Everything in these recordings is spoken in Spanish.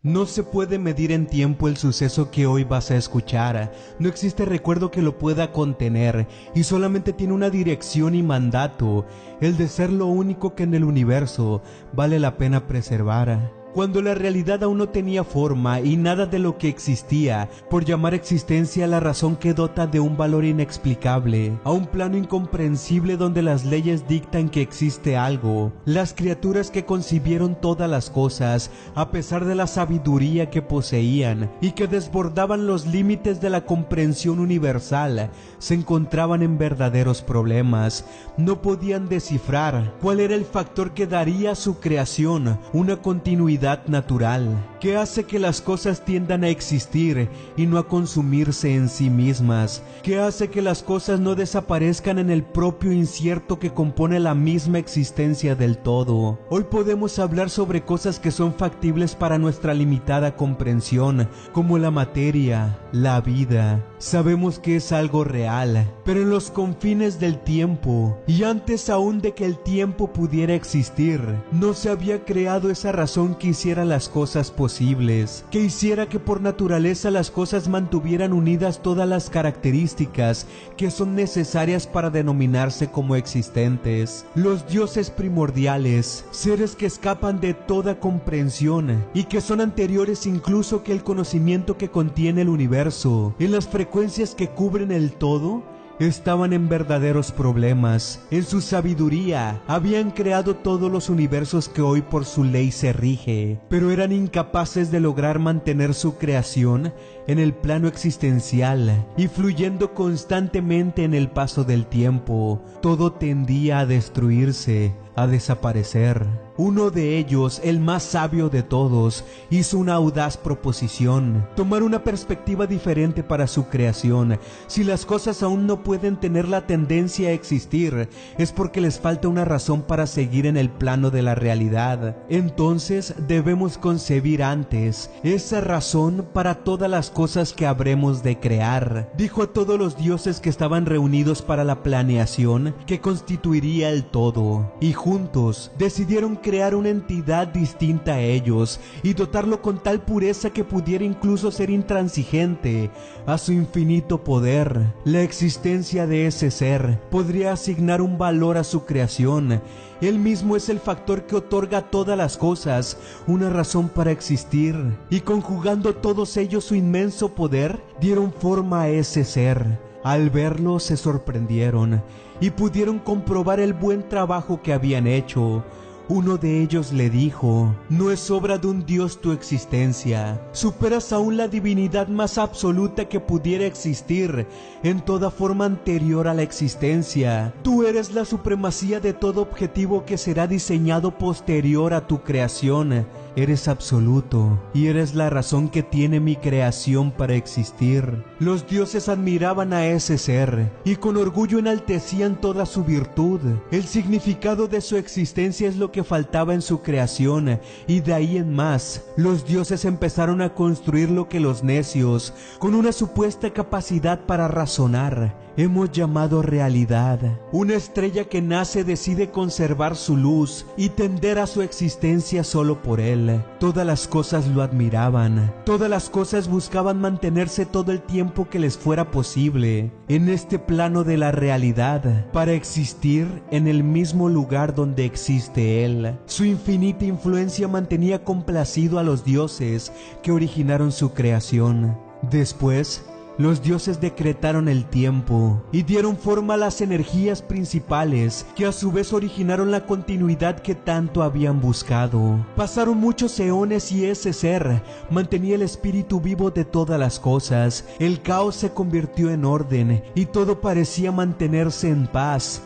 No se puede medir en tiempo el suceso que hoy vas a escuchar, no existe recuerdo que lo pueda contener, y solamente tiene una dirección y mandato, el de ser lo único que en el universo vale la pena preservar. Cuando la realidad aún no tenía forma y nada de lo que existía, por llamar existencia la razón que dota de un valor inexplicable, a un plano incomprensible donde las leyes dictan que existe algo, las criaturas que concibieron todas las cosas, a pesar de la sabiduría que poseían y que desbordaban los límites de la comprensión universal, se encontraban en verdaderos problemas. No podían descifrar cuál era el factor que daría a su creación una continuidad natural, que hace que las cosas tiendan a existir y no a consumirse en sí mismas, que hace que las cosas no desaparezcan en el propio incierto que compone la misma existencia del todo. Hoy podemos hablar sobre cosas que son factibles para nuestra limitada comprensión, como la materia, la vida. Sabemos que es algo real, pero en los confines del tiempo, y antes aún de que el tiempo pudiera existir, no se había creado esa razón que hiciera las cosas posibles, que hiciera que por naturaleza las cosas mantuvieran unidas todas las características que son necesarias para denominarse como existentes. Los dioses primordiales, seres que escapan de toda comprensión y que son anteriores incluso que el conocimiento que contiene el universo, en las frecuencias que cubren el todo, estaban en verdaderos problemas. En su sabiduría habían creado todos los universos que hoy por su ley se rige, pero eran incapaces de lograr mantener su creación en el plano existencial y fluyendo constantemente en el paso del tiempo. Todo tendía a destruirse, a desaparecer. Uno de ellos, el más sabio de todos, hizo una audaz proposición: tomar una perspectiva diferente para su creación. Si las cosas aún no pueden tener la tendencia a existir, es porque les falta una razón para seguir en el plano de la realidad. Entonces debemos concebir antes esa razón para todas las cosas que habremos de crear. Dijo a todos los dioses que estaban reunidos para la planeación que constituiría el todo, y juntos decidieron crear una entidad distinta a ellos y dotarlo con tal pureza que pudiera incluso ser intransigente a su infinito poder. La existencia de ese ser podría asignar un valor a su creación. Él mismo es el factor que otorga a todas las cosas una razón para existir, y conjugando todos ellos su inmenso poder, dieron forma a ese ser. Al verlo se sorprendieron y pudieron comprobar el buen trabajo que habían hecho. Uno de ellos le dijo: no es obra de un dios tu existencia, superas aún la divinidad más absoluta que pudiera existir en toda forma anterior a la existencia. Tú eres la supremacía de todo objetivo que será diseñado posterior a tu creación. Eres absoluto y eres la razón que tiene mi creación para existir. Los dioses admiraban a ese ser y con orgullo enaltecían toda su virtud. El significado de su existencia es lo que faltaba en su creación, y de ahí en más, los dioses empezaron a construir lo que los necios, con una supuesta capacidad para razonar, hemos llamado realidad. Una estrella que nace decide conservar su luz y tender a su existencia solo por él. Todas las cosas lo admiraban, todas las cosas buscaban mantenerse todo el tiempo que les fuera posible en este plano de la realidad, para existir en el mismo lugar donde existe él. Su infinita influencia mantenía complacido a los dioses que originaron su creación. Después, los dioses decretaron el tiempo y dieron forma a las energías principales, que a su vez originaron la continuidad que tanto habían buscado. Pasaron muchos eones y ese ser mantenía el espíritu vivo de todas las cosas. El caos se convirtió en orden y todo parecía mantenerse en paz,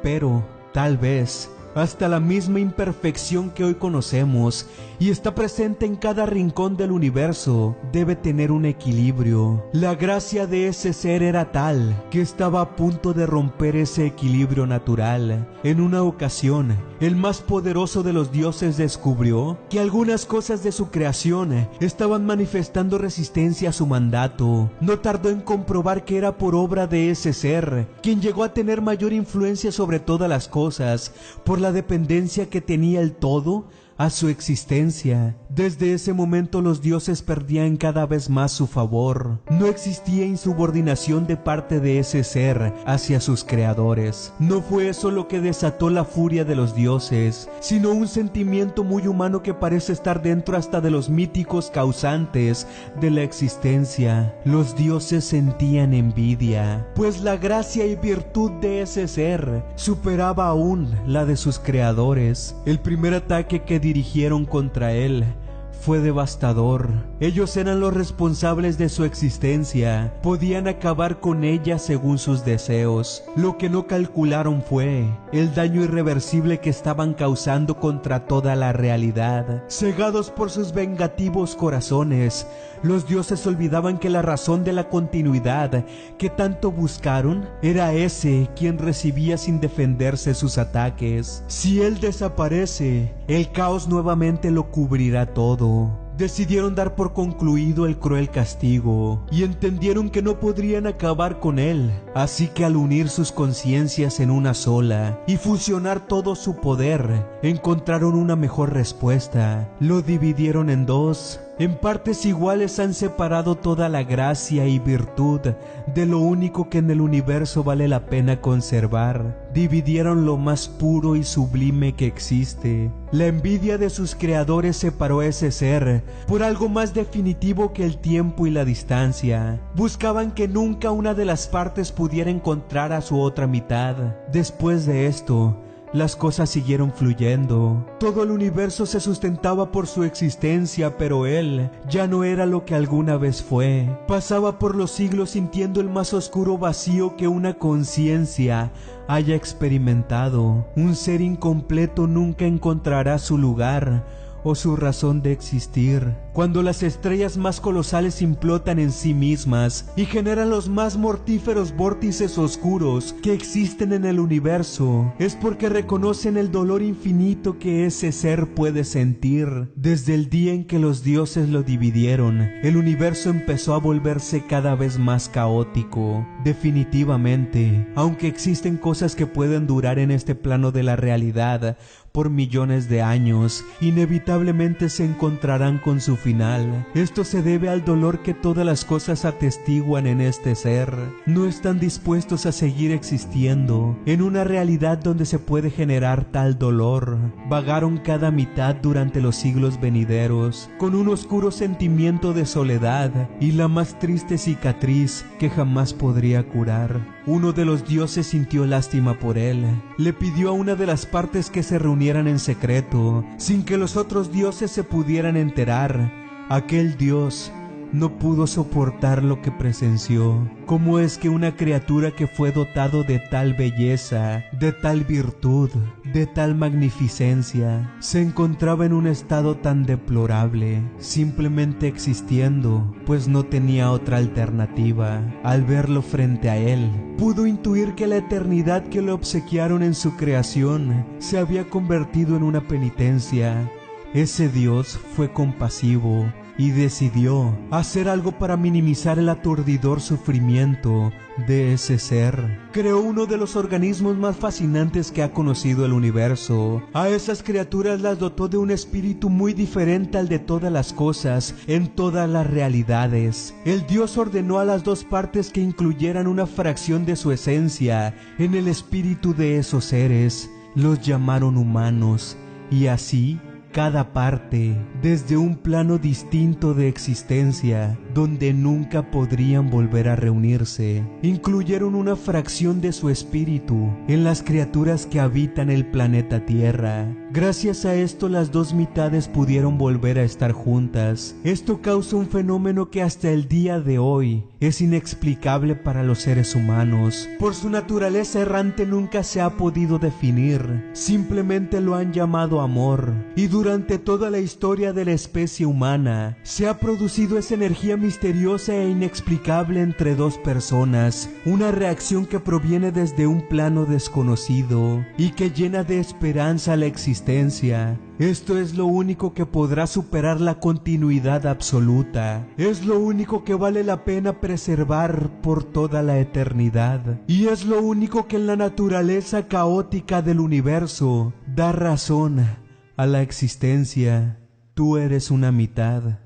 pero tal vez hasta la misma imperfección que hoy conocemos y está presente en cada rincón del universo, debe tener un equilibrio. La gracia de ese ser era tal que estaba a punto de romper ese equilibrio natural. En una ocasión, el más poderoso de los dioses descubrió que algunas cosas de su creación estaban manifestando resistencia a su mandato. No tardó en comprobar que era por obra de ese ser, quien llegó a tener mayor influencia sobre todas las cosas, por la dependencia que tenía el todo a su existencia. Desde ese momento los dioses perdían cada vez más su favor. No existía insubordinación de parte de ese ser hacia sus creadores. No fue eso lo que desató la furia de los dioses, sino un sentimiento muy humano que parece estar dentro hasta de los míticos causantes de la existencia. Los dioses sentían envidia, pues la gracia y virtud de ese ser superaba aún la de sus creadores. El primer ataque que dirigieron contra él fue devastador. Ellos eran los responsables de su existencia, podían acabar con ella según sus deseos. Lo que no calcularon fue el daño irreversible que estaban causando contra toda la realidad. Cegados por sus vengativos corazones, los dioses olvidaban que la razón de la continuidad que tanto buscaron era ese quien recibía sin defenderse sus ataques. Si él desaparece, el caos nuevamente lo cubrirá todo. Decidieron dar por concluido el cruel castigo y entendieron que no podrían acabar con él. Así que al unir sus conciencias en una sola y fusionar todo su poder, encontraron una mejor respuesta. Lo dividieron en dos. En partes iguales han separado toda la gracia y virtud de lo único que en el universo vale la pena conservar. Dividieron lo más puro y sublime que existe. La envidia de sus creadores separó a ese ser por algo más definitivo que el tiempo y la distancia. Buscaban que nunca una de las partes pudiera encontrar a su otra mitad. Después de esto, las cosas siguieron fluyendo. Todo el universo se sustentaba por su existencia, pero él ya no era lo que alguna vez fue. Pasaba por los siglos sintiendo el más oscuro vacío que una conciencia haya experimentado. Un ser incompleto nunca encontrará su lugar o su razón de existir. Cuando las estrellas más colosales implotan en sí mismas y generan los más mortíferos vórtices oscuros que existen en el universo, es porque reconocen el dolor infinito que ese ser puede sentir. Desde el día en que los dioses lo dividieron, el universo empezó a volverse cada vez más caótico. Definitivamente, aunque existen cosas que pueden durar en este plano de la realidad por millones de años, inevitablemente se encontrarán con su final. Esto se debe al dolor que todas las cosas atestiguan en este ser. No están dispuestos a seguir existiendo en una realidad donde se puede generar tal dolor. Vagaron cada mitad durante los siglos venideros, con un oscuro sentimiento de soledad y la más triste cicatriz que jamás podría curar. Uno de los dioses sintió lástima por él. Le pidió a una de las partes que se reunieran en secreto, sin que los otros dioses se pudieran enterar. Aquel dios no pudo soportar lo que presenció. ¿Cómo es que una criatura que fue dotado de tal belleza, de tal virtud, de tal magnificencia, se encontraba en un estado tan deplorable, simplemente existiendo, pues no tenía otra alternativa? Al verlo frente a él, pudo intuir que la eternidad que le obsequiaron en su creación se había convertido en una penitencia. Ese Dios fue compasivo y decidió hacer algo para minimizar el aturdidor sufrimiento de ese ser. Creó uno de los organismos más fascinantes que ha conocido el universo. A esas criaturas las dotó de un espíritu muy diferente al de todas las cosas en todas las realidades. El Dios ordenó a las dos partes que incluyeran una fracción de su esencia en el espíritu de esos seres. Los llamaron humanos, y así cada parte, desde un plano distinto de existencia, donde nunca podrían volver a reunirse, incluyeron una fracción de su espíritu en las criaturas que habitan el planeta Tierra. Gracias a esto, las dos mitades pudieron volver a estar juntas. Esto causa un fenómeno que hasta el día de hoy es inexplicable para los seres humanos. Por su naturaleza errante nunca se ha podido definir, simplemente lo han llamado amor. Y durante toda la historia de la especie humana, se ha producido esa energía misteriosa e inexplicable entre dos personas, una reacción que proviene desde un plano desconocido y que llena de esperanza la existencia. Esto es lo único que podrá superar la continuidad absoluta. Es lo único que vale la pena preservar por toda la eternidad. Y es lo único que en la naturaleza caótica del universo da razón a la existencia. Tú eres una mitad.